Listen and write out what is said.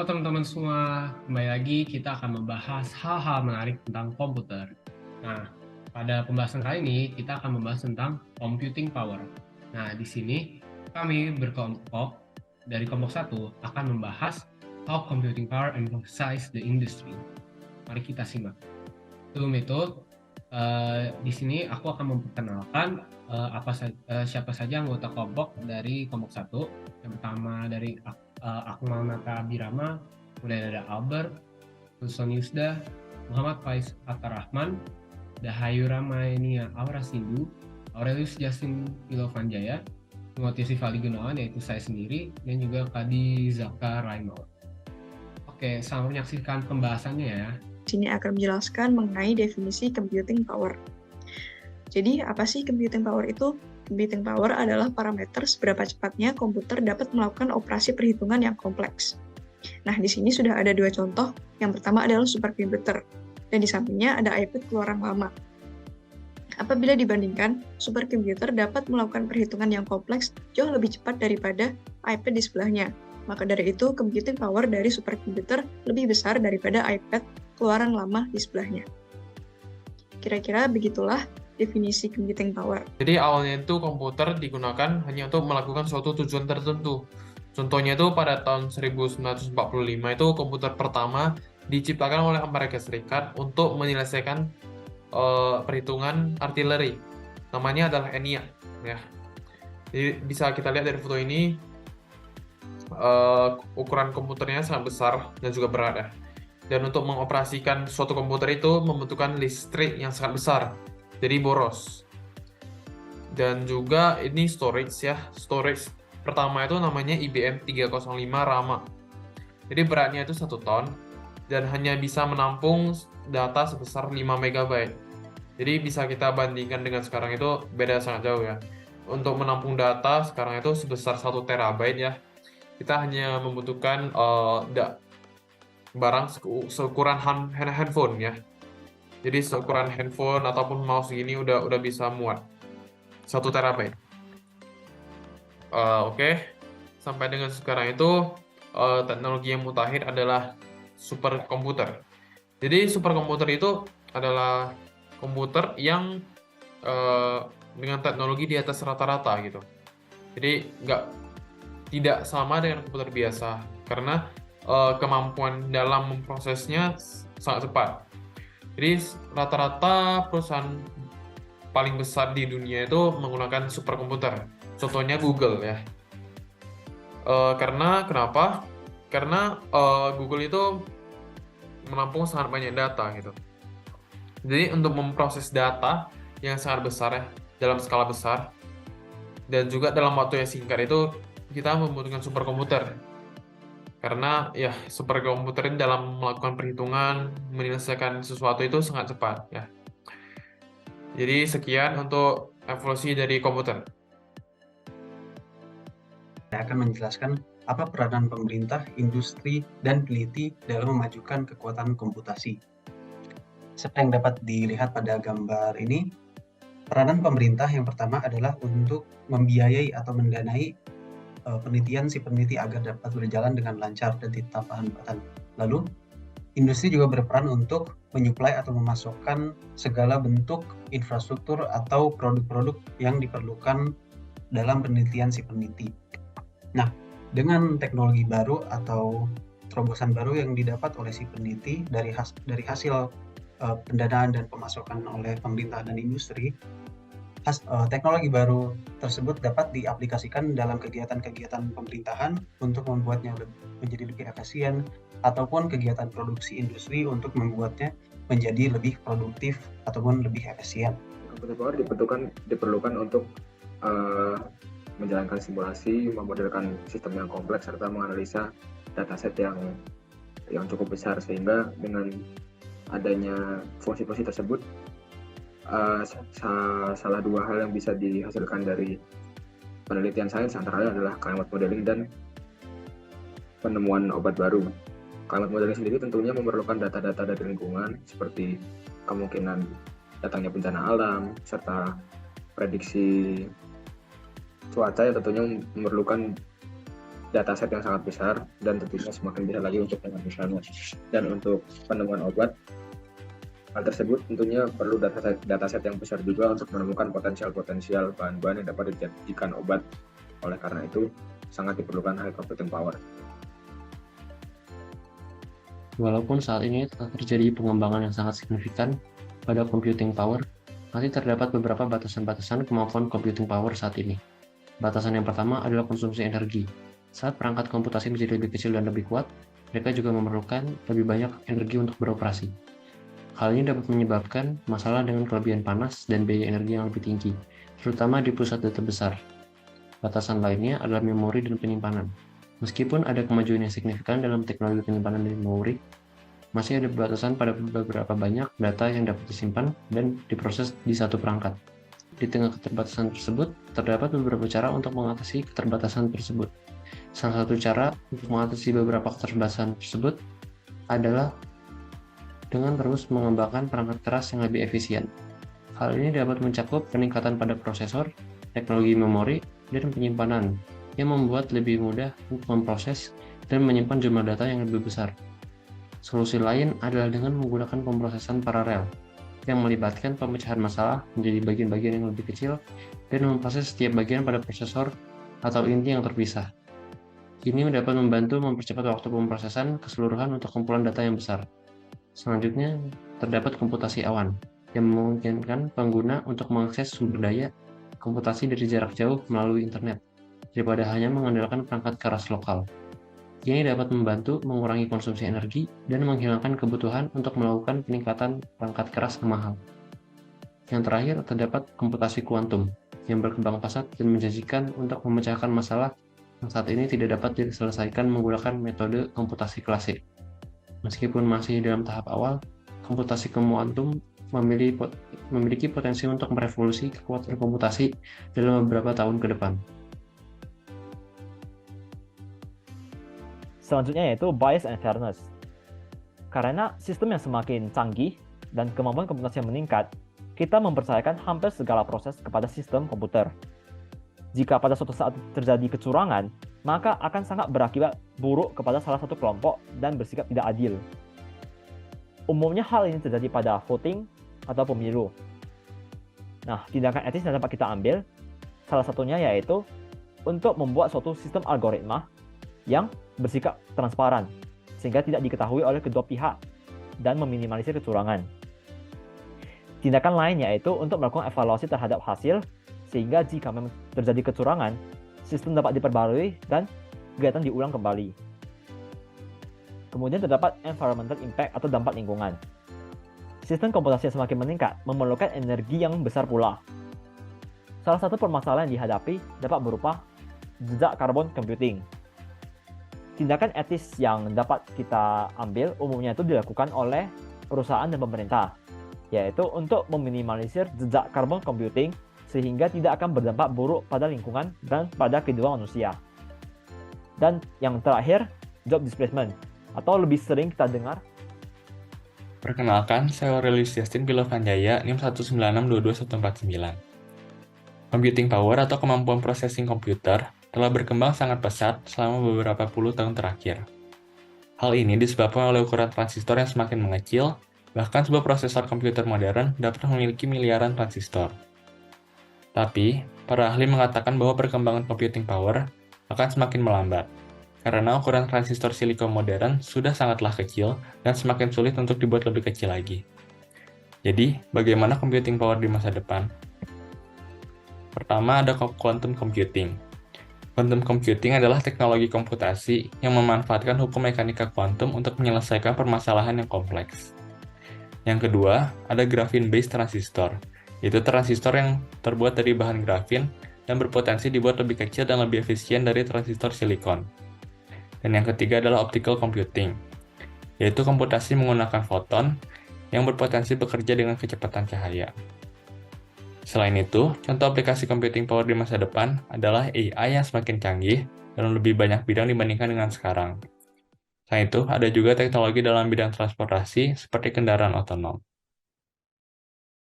Halo teman-teman semua, kembali lagi kita akan membahas hal-hal menarik tentang komputer. Nah, pada pembahasan kali ini kita akan membahas tentang computing power. Nah, di sini kami berkelompok dari kelompok 1 akan membahas how computing power emphasize the industry. Mari kita simak. Sebelum itu, di sini aku akan memperkenalkan siapa saja anggota kelompok dari kelompok 1. Yang pertama dari Akmal Nata Abdirama, kemudian ada Albert, Wilson Yusda, Muhammad Faiz Atarrahman, Dahayu Ramayania Aurasindu, Aurelius Justin Ilovanjaya, Timothy Sifali Gunawan yaitu saya sendiri, dan juga Kadi Zaka Raimau. Oke, selamat menyaksikan pembahasannya ya. Di sini akan menjelaskan mengenai definisi computing power. Jadi, apa sih computing power itu? Computing power adalah parameter seberapa cepatnya komputer dapat melakukan operasi perhitungan yang kompleks. Nah, di sini sudah ada dua contoh. Yang pertama adalah superkomputer, dan di sampingnya ada iPad keluaran lama. Apabila dibandingkan, superkomputer dapat melakukan perhitungan yang kompleks jauh lebih cepat daripada iPad di sebelahnya. Maka dari itu, computing power dari superkomputer lebih besar daripada iPad keluaran lama di sebelahnya. Kira-kira begitulah definisi computing power. Jadi awalnya itu komputer digunakan hanya untuk melakukan suatu tujuan tertentu. Contohnya itu pada tahun 1945 itu komputer pertama diciptakan oleh Amerika Serikat untuk menyelesaikan perhitungan artileri. Namanya adalah ENIAC. Ya. Jadi bisa kita lihat dari foto ini, ukuran komputernya sangat besar dan juga berat ya. Dan untuk mengoperasikan suatu komputer itu membutuhkan listrik yang sangat besar, jadi boros. Dan juga ini storage ya, storage pertama itu namanya IBM 305 Rama. Jadi beratnya itu 1 ton dan hanya bisa menampung data sebesar 5 MB. Jadi bisa kita bandingkan dengan sekarang itu beda sangat jauh ya. Untuk menampung data sekarang itu sebesar 1 terabyte ya. Kita hanya membutuhkan barang seukuran handphone ya. Jadi seukuran handphone ataupun mouse gini udah bisa muat 1 terabyte. Oke. Sampai dengan sekarang itu teknologi yang mutakhir adalah superkomputer. Jadi superkomputer itu adalah komputer yang dengan teknologi di atas rata-rata gitu. Jadi tidak sama dengan komputer biasa karena kemampuan dalam memprosesnya sangat cepat. Jadi rata-rata perusahaan paling besar di dunia itu menggunakan superkomputer. Contohnya Google ya. Kenapa? Karena Google itu menampung sangat banyak data gitu. Jadi untuk memproses data yang sangat besar ya, dalam skala besar dan juga dalam waktu yang singkat itu kita membutuhkan superkomputer. Karena ya superkomputer ini dalam melakukan perhitungan, menyelesaikan sesuatu itu sangat cepat ya. Jadi sekian untuk evolusi dari komputer. Saya akan menjelaskan apa peranan pemerintah, industri, dan peneliti dalam memajukan kekuatan komputasi. Seperti yang dapat dilihat pada gambar ini, peranan pemerintah yang pertama adalah untuk membiayai atau mendanai penelitian si peneliti agar dapat berjalan dengan lancar dan tanpa hambatan. Lalu, industri juga berperan untuk menyuplai atau memasokkan segala bentuk infrastruktur atau produk-produk yang diperlukan dalam penelitian si peneliti. Nah, dengan teknologi baru atau terobosan baru yang didapat oleh si peneliti dari hasil pendanaan dan pemasokan oleh pemerintah dan industri, teknologi baru tersebut dapat diaplikasikan dalam kegiatan-kegiatan pemerintahan untuk membuatnya menjadi lebih efisien, ataupun kegiatan produksi industri untuk membuatnya menjadi lebih produktif ataupun lebih efisien. Computing power diperlukan untuk menjalankan simulasi, memodelkan sistem yang kompleks, serta menganalisa dataset yang cukup besar, sehingga dengan adanya fungsi-fungsi tersebut salah dua hal yang bisa dihasilkan dari penelitian sains antara lain adalah climate modeling dan penemuan obat baru. Climate modeling sendiri tentunya memerlukan data-data dari lingkungan seperti kemungkinan datangnya bencana alam serta prediksi cuaca yang tentunya memerlukan dataset yang sangat besar dan tentunya semakin besar lagi untuk penelitiannya. Dan untuk penemuan obat, hal tersebut tentunya perlu dataset yang besar juga untuk menemukan potensial bahan-bahan yang dapat dijadikan obat. Oleh karena itu, sangat diperlukan high computing power. Walaupun saat ini telah terjadi pengembangan yang sangat signifikan pada computing power, masih terdapat beberapa batasan-batasan kemampuan computing power saat ini. Batasan yang pertama adalah konsumsi energi. Saat perangkat komputasi menjadi lebih kecil dan lebih kuat, mereka juga memerlukan lebih banyak energi untuk beroperasi. Hal ini dapat menyebabkan masalah dengan kelebihan panas dan biaya energi yang lebih tinggi, terutama di pusat data besar. Batasan lainnya adalah memori dan penyimpanan. Meskipun ada kemajuan yang signifikan dalam teknologi penyimpanan dan memori, masih ada batasan pada beberapa banyak data yang dapat disimpan dan diproses di satu perangkat. Di tengah keterbatasan tersebut, terdapat beberapa cara untuk mengatasi keterbatasan tersebut. Salah satu cara untuk mengatasi beberapa keterbatasan tersebut adalah dengan terus mengembangkan perangkat keras yang lebih efisien. Hal ini dapat mencakup peningkatan pada prosesor, teknologi memori, dan penyimpanan yang membuat lebih mudah untuk memproses dan menyimpan jumlah data yang lebih besar. Solusi lain adalah dengan menggunakan pemrosesan paralel yang melibatkan pemecahan masalah menjadi bagian-bagian yang lebih kecil dan memproses setiap bagian pada prosesor atau inti yang terpisah. Ini dapat membantu mempercepat waktu pemrosesan keseluruhan untuk kumpulan data yang besar. Selanjutnya, terdapat komputasi awan yang memungkinkan pengguna untuk mengakses sumber daya komputasi dari jarak jauh melalui internet, daripada hanya mengandalkan perangkat keras lokal. Ini dapat membantu mengurangi konsumsi energi dan menghilangkan kebutuhan untuk melakukan peningkatan perangkat keras yang mahal. Yang terakhir, terdapat komputasi kuantum yang berkembang pesat dan menjanjikan untuk memecahkan masalah yang saat ini tidak dapat diselesaikan menggunakan metode komputasi klasik. Meskipun masih dalam tahap awal, komputasi kuantum memiliki potensi untuk merevolusi kekuatan komputasi dalam beberapa tahun ke depan. Selanjutnya yaitu bias and fairness. Karena sistem yang semakin canggih dan kemampuan komputasi yang meningkat, kita mempercayakan hampir segala proses kepada sistem komputer. Jika pada suatu saat terjadi kecurangan, maka akan sangat berakibat buruk kepada salah satu kelompok dan bersikap tidak adil. Umumnya hal ini terjadi pada voting atau pemilu. Nah, tindakan etis yang dapat kita ambil, salah satunya yaitu untuk membuat suatu sistem algoritma yang bersikap transparan, sehingga tidak diketahui oleh kedua pihak dan meminimalisir kecurangan. Tindakan lain yaitu untuk melakukan evaluasi terhadap hasil, sehingga jika memang terjadi kecurangan, sistem dapat diperbarui dan kegiatan diulang kembali. Kemudian terdapat environmental impact atau dampak lingkungan. Sistem komputasi yang semakin meningkat memerlukan energi yang besar pula. Salah satu permasalahan yang dihadapi dapat berupa jejak karbon computing. Tindakan etis yang dapat kita ambil umumnya itu dilakukan oleh perusahaan dan pemerintah, yaitu untuk meminimalisir jejak karbon computing sehingga tidak akan berdampak buruk pada lingkungan dan pada kehidupan manusia. Dan yang terakhir, job displacement, atau lebih sering kita dengar. Perkenalkan, saya Aurelius Yastin Pilovanjaya, NIM 1962249. Computing power atau kemampuan processing komputer telah berkembang sangat pesat selama beberapa puluh tahun terakhir. Hal ini disebabkan oleh ukuran transistor yang semakin mengecil, bahkan sebuah prosesor komputer modern dapat memiliki miliaran transistor. Tapi, para ahli mengatakan bahwa perkembangan computing power akan semakin melambat, karena ukuran transistor silikon modern sudah sangatlah kecil dan semakin sulit untuk dibuat lebih kecil lagi. Jadi, bagaimana computing power di masa depan? Pertama, ada quantum computing. Quantum computing adalah teknologi komputasi yang memanfaatkan hukum mekanika kuantum untuk menyelesaikan permasalahan yang kompleks. Yang kedua, ada graphene-based transistor, yaitu transistor yang terbuat dari bahan grafin dan berpotensi dibuat lebih kecil dan lebih efisien dari transistor silikon. Dan yang ketiga adalah optical computing, yaitu komputasi menggunakan foton yang berpotensi bekerja dengan kecepatan cahaya. Selain itu, contoh aplikasi computing power di masa depan adalah AI yang semakin canggih dan lebih banyak bidang dibandingkan dengan sekarang. Selain itu, ada juga teknologi dalam bidang transportasi seperti kendaraan otonom.